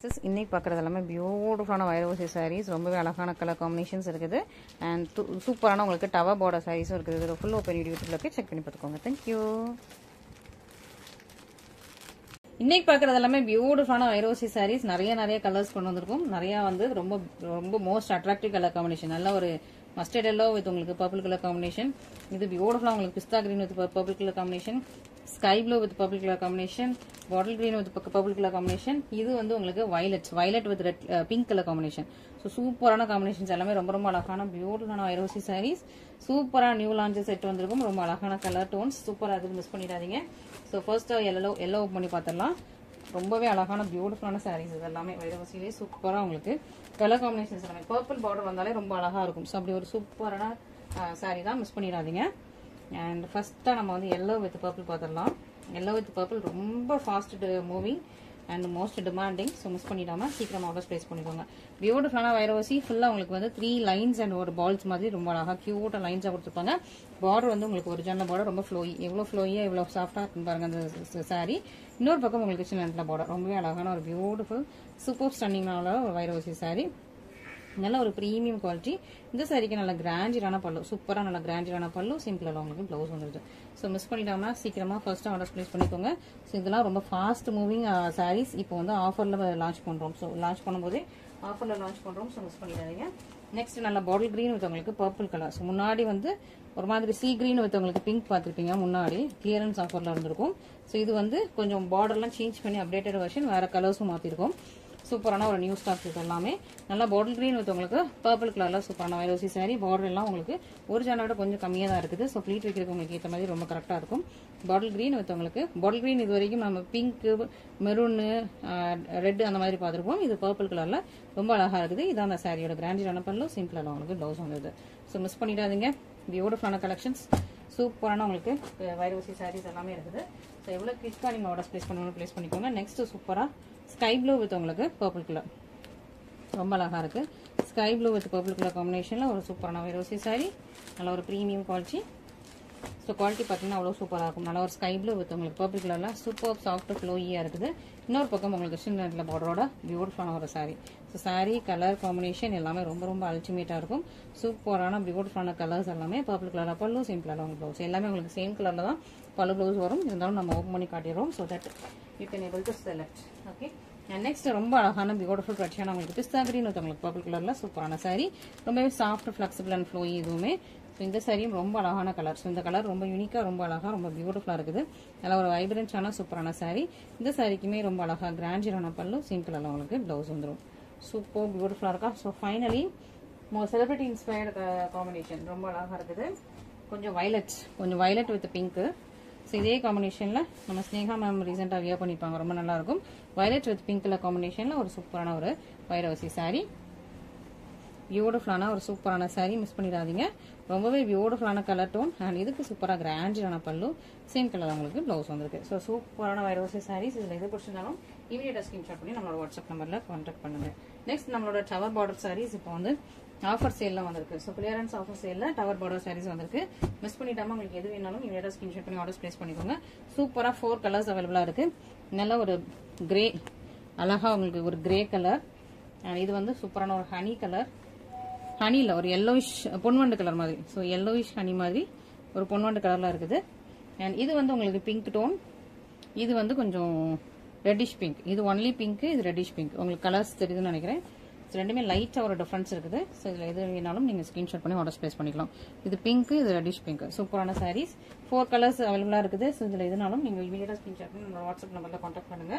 இன்னைக்கு பார்க்குறது எல்லாமே பியூட்டிஃபுல்லான வைரவசி சாரீஸ், ரொம்பவே அழகான கலர் காம்பினேஷன்ஸ் இருக்குது. அண்ட் சூப்பரான உங்களுக்கு டவர் பார்டர் சாரீஸும் இருக்குது. இதில் ஃபுல் ஓப்பன் யூடியூப்ல போய் செக் பண்ணி பார்த்துக்கோங்க. தேங்க்யூ. இன்னைக்கு பார்க்குறது எல்லாமே பியூட்டிஃபுல்லான வைரவசி சாரீஸ், நிறைய கலர்ஸ் கொண்டு வந்திருக்கும். நிறைய வந்து ரொம்ப ரொம்ப மோஸ்ட் அட்ராக்டிவ் கலர் காம்பினேஷன். நல்ல ஒரு மஸ்டர்ட் எல்லோ வித் உங்களுக்கு பர்பிள் கலர் காம்பினேஷன். இது பியூட்டிஃபுல்லா உங்களுக்கு pista green with purple colour combination, sky blue with purple colour combination, bottle green with purple colour combination. இது வந்து உங்களுக்கு violet with red pink colour combination. So சூப்பரான காம்பினேஷன்ஸ் எல்லாமே ரொம்ப ரொம்ப அழகான பியூட்டிஃபுல்லான வைரோசி சாரீஸ். சூப்பரான நியூ லான்ச் செட் வந்திருக்கும். ரொம்ப அழகான கலர் டோன்ஸ், சூப்பராக அது மிஸ் பண்ணிடாதீங்க. ஸோ ஃபர்ஸ்ட் எல்லோ பண்ணி பார்த்துடலாம். ரொம்பவே அழகான பியூட்டிஃபுல்லான சாரீஸ் இது எல்லாமே வைரவசியிலே சூப்பராக உங்களுக்கு கலர் காம்பினேஷன்ஸ் எல்லாமே. பர்பிள் பார்டர் வந்தாலே ரொம்ப அழகா இருக்கும். ஸோ அப்படி ஒரு சூப்பரான சாரீ தான், மிஸ் பண்ணிடாதீங்க. அண்ட் ஃபர்ஸ்டா நம்ம வந்து எல்லோ வித் பர்பிள் பார்த்துடலாம். எல்லோ வித் பர்பிள் ரொம்ப fast moving and most demanding. So miss பண்ணிடாம சீக்கிரம் ஆர்டர்ஸ் பிளேஸ் பண்ணிக்கோங்க. பியூட்டிஃபுல்லான வைரவசி ஃபுல்லா உங்களுக்கு வந்து 3 லைன்ஸ் அண்ட் ஒரு பால்ஸ் மாதிரி ரொம்ப அழகா கியூட்டா லைன்ஸா கொடுத்துருப்பாங்க. பார்டர் வந்து உங்களுக்கு ஒரிஜினல் பார்டர் ரொம்ப ஃப்ளோயி, எவ்வளவு ஃப்ளோயியா எவ்வளவு சாஃப்டா இருக்குன்னு பாருங்க அந்த சாரி. இன்னொரு பக்கம் உங்களுக்கு சின்ன பார்டர், ரொம்பவே அழகான ஒரு பியூட்டிஃபுல் சூப்பர் ஸ்டன்னிங்னால ஒரு வைரவசி சாரி. நல்ல ஒரு பிரீமியம் குவாலிட்டி. இந்த சாரிக்கு நல்ல கிராண்டியரான பல்லு, சூப்பரா நல்ல கிராண்டியரான பல்லு, சிம்பிளாக உங்களுக்கு பிளவுஸ் வந்துருது. ஸோ மிஸ் பண்ணிடாம சீக்கிரமா ஃபர்ஸ்ட் ஆர்டர் பிளேஸ் பண்ணிக்கோங்க. ஸோ இதெல்லாம் ரொம்ப ஃபாஸ்ட் மூவிங் சாரீஸ். இப்போ வந்து ஆஃபர்ல லான்ச் பண்றோம். ஸோ லான்ச் பண்ணும்போதே ஆஃபர்ல லான்ச் பண்றோம். ஸோ மிஸ் பண்ணிடாதீங்க. நெக்ஸ்ட் நல்ல பாட்டில் கிரீன் வித் உங்களுக்கு பர்பிள் கலர். ஸோ முன்னாடி வந்து ஒரு மாதிரி சீ கிரீன் வித் உங்களுக்கு பிங்க் பார்த்துருப்பீங்க, முன்னாடி கிளியரன்ஸ் ஆஃபர்ல இருந்திருக்கும். ஸோ இது வந்து கொஞ்சம் பார்டர்லாம் சேஞ்ச் பண்ணி அப்டேட்டட் வெர்ஷன், வேற கலர்ஸும் மாத்திருக்கோம். சூப்பரான ஒரு நியூ ஸ்டாக் இது எல்லாமே. நல்லா பாட்டில் கிரீன் வித் உங்களுக்கு பர்பிள் கலர்ல சூப்பரான வைரோசி சாரி. பார்டர் எல்லாம் உங்களுக்கு ஒரு ஜானோட கொஞ்சம் கம்மியா தான் இருக்குது. ஸோ ப்ளீட் வைக்கிறதுக்கு உங்களுக்கு ஏற்ற மாதிரி ரொம்ப கரெக்டா இருக்கும். பாட்டில் கிரீன் வித் உங்களுக்கு பாட்டில் கிரீன் இது வரைக்கும் நம்ம பிங்க், மெரூன், ரெட் அந்த மாதிரி பார்த்துருப்போம். இது பர்பிள் கலர்ல ரொம்ப அழகா இருக்குது. இதான் அந்த சாரியோட கிராண்டியரான பல்லு, சிம்பிளான உங்களுக்கு பிளவுஸ் வந்தது. ஸோ மிஸ் பண்ணிடாதீங்க. பியூட்டிஃபுல்லான கலெக்ஷன்ஸ், சூப்பரான உங்களுக்கு வைரோசி சாரீஸ் எல்லாமே இருக்குது. ஸோ எவ்வளவு குயிக்கா நீங்க ஆர்டர் பிளேஸ் பண்ணணும் பிளேஸ் பண்ணிக்கோங்க. நெக்ஸ்ட் சூப்பரா ஸ்கை ப்ளூ வித் உங்களுக்கு பர்பிள் கலர், ரொம்ப அழகா இருக்கு. Sky blue with purple colour காம்பினேஷன்ல ஒரு சூப்பரான வைரோசி சாரி, நல்ல ஒரு பிரீமியம் குவாலிட்டி. ஸோ குவாலிட்டி பார்த்தீங்கன்னா அவ்வளோ சூப்பராக இருக்கும். நல்ல ஒரு ஸ்கை ப்ளூ வித் உங்களுக்கு பர்பிள் கலர்ல சூப்பர் சாஃப்ட் ஃப்ளோயியா இருக்குது. இன்னொரு பக்கம் உங்களுக்கு சின்ன பார்டரோட பியூட்டிஃபுல்லான ஒரு sorry. So sorry colour combination எல்லாமே ரொம்ப ரொம்ப அல்டிமேட்டா இருக்கும். சூப்பரான பியூட்டிஃபுல்லான கலர்ஸ் எல்லாமே. பர்பிள் கலர்ல பல்லு, சிம்பிளான உங்களுக்கு ப்ளவுஸ் எல்லாமே உங்களுக்கு சேம் கலர்ல தான் பல்லு ப்ளவுஸ் வரும். இருந்தாலும் நம்ம ஓப்பன் பண்ணி காட்டிடுறோம். So that you can able to select. Okay. Next ரொம்ப அழகான பியூட்டிஃபுல் கட்சியான உங்களுக்கு பிஸ்தா கிரீன் வித் உங்களுக்கு பர்பிள் கலர்ல சூப்பரான சாரி. ரொம்பவே சாஃப்ட் ஃபிளெக்சிபிள் அண்ட் ஃப்ளோயி இதுவுமே. ஸோ இந்த சாரியும் ரொம்ப அழகான கலர். ஸோ இந்த கலர் ரொம்ப யூனிக்கா ரொம்ப அழகா ரொம்ப பியூட்டிஃபுல்லா இருக்குது. நல்ல ஒரு வைப்ரன்ஸான சூப்பரான சாரி. இந்த சாரிக்குமே ரொம்ப அழகா கிராண்டியரான பல்லு, சேம் கலர்ல உங்களுக்கு பிளவுஸ் வந்துடும். சூப்பர் பியூட்டிஃபுல்லா இருக்கா. So finally celebrity inspired combination ரொம்ப அழகா இருக்குது. கொஞ்சம் வயலட் வித் பிங்க். ஸோ இதே காம்பினேஷன்ல நம்ம ஸ்னேகா மேம் ரீசெண்டா வியர் பண்ணிருப்பாங்க, ரொம்ப நல்லா இருக்கும். வயலட் வித் பிங்க் கலர் காம்பினேஷன்ல ஒரு சூப்பரான ஒரு வைரவசி சாரி. பியூட்டிஃபுல்லான ஒரு சூப்பரான சாரி, மிஸ் பண்ணிடாதீங்க. ரொம்பவே பியூட்டிஃபுல்லான கலர் டோன் அண்ட் இதுக்கு சூப்பராக கிராண்டியரான பல்லு, சேம் கலர் உங்களுக்கு பிளவுஸ் வந்திருக்கு. ஸோ சூப்பரான வைரோசி சாரீஸ். இதுல எது பிடிச்சிருந்தாலும் இமீடியட்டா ஸ்கிரீன்ஷாட் பண்ணி நம்மளோட வாட்ஸ்அப் நம்பர்ல கான்டாக்ட் பண்ணுங்க. நெக்ஸ்ட் நம்மளோட டவர் பார்டர் சாரீஸ் இப்போ வந்து ஆஃபர் சேல்ல வந்திருக்கு. ஸோ கிளியரன்ஸ் ஆஃபர் சேல்ல டவர் பார்டர் சாரீஸ் வந்திருக்கு. மிஸ் பண்ணிட்டாம உங்களுக்கு எது வேணாலும் இமீடியட்டா ஸ்கிரீன்ஷாட் பண்ணி ஆர்டர் பிளேஸ் பண்ணிக்கோங்க. சூப்பரா 4 கலர்ஸ் அவைலபிளா இருக்கு. நல்ல ஒரு கிரே, அழகா உங்களுக்கு ஒரு கிரே கலர். அண்ட் இது வந்து சூப்பரான ஒரு ஹனி கலர். ஹனில ஒரு எல்லோயிஷ் பொன்வண்டு கலர் மாதிரி. ஸோ எல்லோயிஷ் ஹனி மாதிரி ஒரு பொன்வண்டு கலர்ல இருக்குது. அண்ட் இது வந்து உங்களுக்கு பிங்க் டோன். இது வந்து கொஞ்சம் ரெட்டிஷ் பிங்க். இது ஒன்லி பிங்க், இது ரெட்டிஷ் பிங்க். உங்களுக்கு கலர்ஸ் தெரியுதுன்னு நினைக்கிறேன். ரெண்டுமே லைட்டா ஒரு டிஃபரன்ஸ் இருக்குது. ஸோ இதுல எது வேணாலும் நீங்க ஸ்கிரீன்ஷாட் பண்ணி ஆர்டர் பிளேஸ் பண்ணிக்கலாம். இது பிங்க், இது ரெட்டிஷ் பிங்க். சூப்பரான சாரீஸ். 4 கலர்ஸ் அவைலபிளா இருக்குது. ஸோ இதுல எதுனாலும் நீங்க இமீடியட்டா ஸ்கிரீன்ஷாட் பண்ணி நம்ம வாட்ஸ்அப் நம்பர்ல கான்டாக்ட் பண்ணுங்க.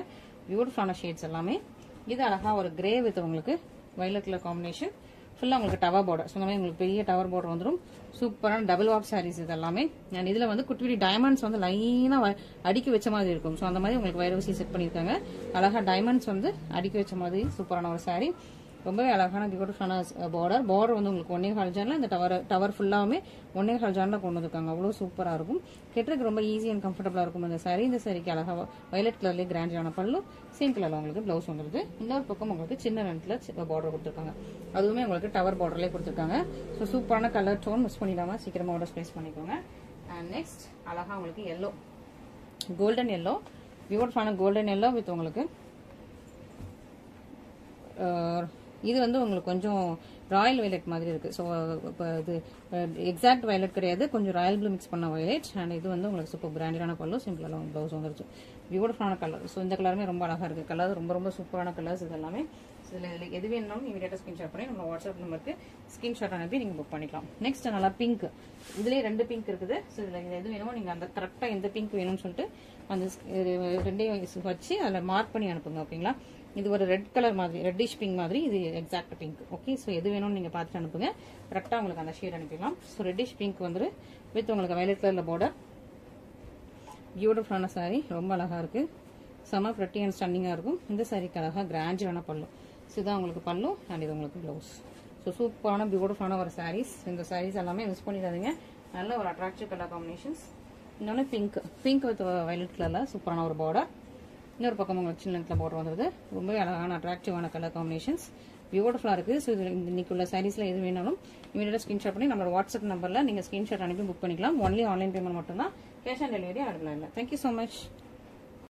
பியூட்டிஃபுல்லான ஷேட்ஸ் எல்லாமே. இது அழகா ஒரு கிரே வித் உங்களுக்கு வயலட் கலர் காம்பினேஷன். ஃபுல்லா உங்களுக்கு டவர் பார்டர். ஸோ இந்த மாதிரி உங்களுக்கு பெரிய டவர் பார்டர் வந்துடும். சூப்பரான டபுள் வாப் சாரீஸ் இது எல்லாமே. அண்ட் இதுல வந்து குட்டி டைமண்ட்ஸ் வந்து லைனா அடுக்கி வச்ச மாதிரி இருக்கும். ஸோ அந்த மாதிரி உங்களுக்கு வைரவசி செட் பண்ணிருக்காங்க. அழகா டைமண்ட்ஸ் வந்து அடுக்கி வச்ச மாதிரி சூப்பரான ஒரு சாரி. ரொம்பவே அழகான பியூட்டிஃபுல்லான பார்டர் வந்து உங்களுக்கு 1.25 ஜான்ல இந்த டவர் ஃபுல்லாமே 1.25 ஜான்ல கொண்டு வந்திருக்காங்க. அவ்வளவு சூப்பரா இருக்கும். கெட்டுறதுக்கு ரொம்ப ஈஸி அண்ட் கம்ஃபர்டபுளா இருக்கும் இந்த சாரி. இந்த சாரிக்கு அழகா வயலட் கலர்லயே கிராண்டியான பல்லு, சேம் கலர்ல உங்களுக்கு பிளவுஸ் வந்துருது. இன்னொரு பக்கம் உங்களுக்கு சின்ன ரெண்டுல பார்டர் கொடுத்துருக்காங்க. அதுவுமே உங்களுக்கு டவர் பார்டர்லயே கொடுத்துருக்காங்க. ஸோ சூப்பரான கலர் டோன், மிஸ் பண்ணிடாம சீக்கிரமா ஆர்டர் பிளேஸ் பண்ணிக்கோங்க. அண்ட் நெக்ஸ்ட் அழகா உங்களுக்கு எல்லோ, கோல்டன் எல்லோ, பியூட்டிஃபுல்லான கோல்டன் எல்லோ வித் உங்களுக்கு இது வந்து உங்களுக்கு கொஞ்சம் ராயல் வயலட் மாதிரி இருக்கு. ஸோ இப்போ இது எக்ஸாக்ட் வயலட் கிடையாது, கொஞ்சம் ராயல் ப்ளூ மிக்ஸ் பண்ண வயலட். அண்ட் இது வந்து உங்களுக்கு சூப்பர் பிராண்டடான பல்லு, சிம்பிளான ப்ளவுஸ் வந்துருச்சு. பியூட்டிஃபுல்லான கலர். ஸோ இந்த கலருமே ரொம்ப அழகா இருக்கு. கலர் ரொம்ப ரொம்ப சூப்பரான கலர்ஸ் இது எல்லாமே. இதில் எது வேணும்னாலும் இமீடியட்டாக ஸ்கிரீன்ஷாட் பண்ணி நம்ம வாட்ஸ்அப் நம்பருக்கு ஸ்கிரீன்ஷாட் அனுப்பி நீங்கள் புக் பண்ணிக்கலாம். நெக்ஸ்ட் நல்லா பிங்க். இதுலேயே 2 பிங்க் இருக்குது. ஸோ இதில் எது வேணுமோ நீங்கள் அந்த கரெக்டாக எந்த பிங்க் வேணும்னு சொல்லிட்டு அந்த ரெண்டையும் வச்சு அதில் மார்க் பண்ணி அனுப்புங்க. ஓகேங்களா? இது ஒரு ரெட் கலர் மாதிரி, ரெட்டிஷ் பிங்க் மாதிரி, இது எக்ஸாக்ட் பிங்க். ஓகே, ஸோ எது வேணும்னு நீங்கள் பார்த்துட்டு அனுப்புங்க. கரெக்டாக உங்களுக்கு அந்த ஷேட் அனுப்பிடலாம். ஸோ ரெட்டிஷ் பிங்க் வந்துரு வித் உங்களுக்கு வயலட் கலரில் பார்டர். பியூட்டிஃபுல்லான சாரீ, ரொம்ப அழகாக இருக்கு. செம ப்ரெட்டி அண்ட் ஸ்டன்னிங்காக இருக்கும். இந்த சாரீக்கு அழகாக கிராண்டான பல்லு. ஸோ இதுதான் உங்களுக்கு பல்லு அண்ட் இது உங்களுக்கு ப்ளவுஸ். ஸோ சூப்பரான பியூட்டிஃபுல்லான ஒரு சாரீஸ். இந்த சாரீஸ் எல்லாமே மிஸ் பண்ணிடாதீங்க. நல்ல ஒரு அட்ராக்டிவ் கலர் காம்பினேஷன்ஸ். இன்னொன்று பிங்க் வித் வயலட் கலரில் சூப்பரான ஒரு பார்டர். இன்னொரு பக்கம் உங்களுக்கு சின்ன லென்த்தில் பார்டர் வந்துருது. ரொம்பவே அழகான அட்ராக்டிவான கலர் காம்பினேஷன்ஸ். பியூட்டிஃபுல்லாக இருக்குது. ஸோ இது இன்னைக்குள்ள சாரீஸில் எது வேணாலும் இமீடியட்டாக ஸ்கிரீன்ஷாட் பண்ணி நம்மளோட வாட்ஸ்அப் நம்பரில் நீங்கள் ஸ்கிரீன்ஷாட் அனுப்பி புக் பண்ணிக்கலாம். ஒன்லி ஆன்லைன் பேமெண்ட் மட்டும்தான், கேஷ் ஆன் டெலிவரி அவைலபிளாக இல்லை. Thank you so much.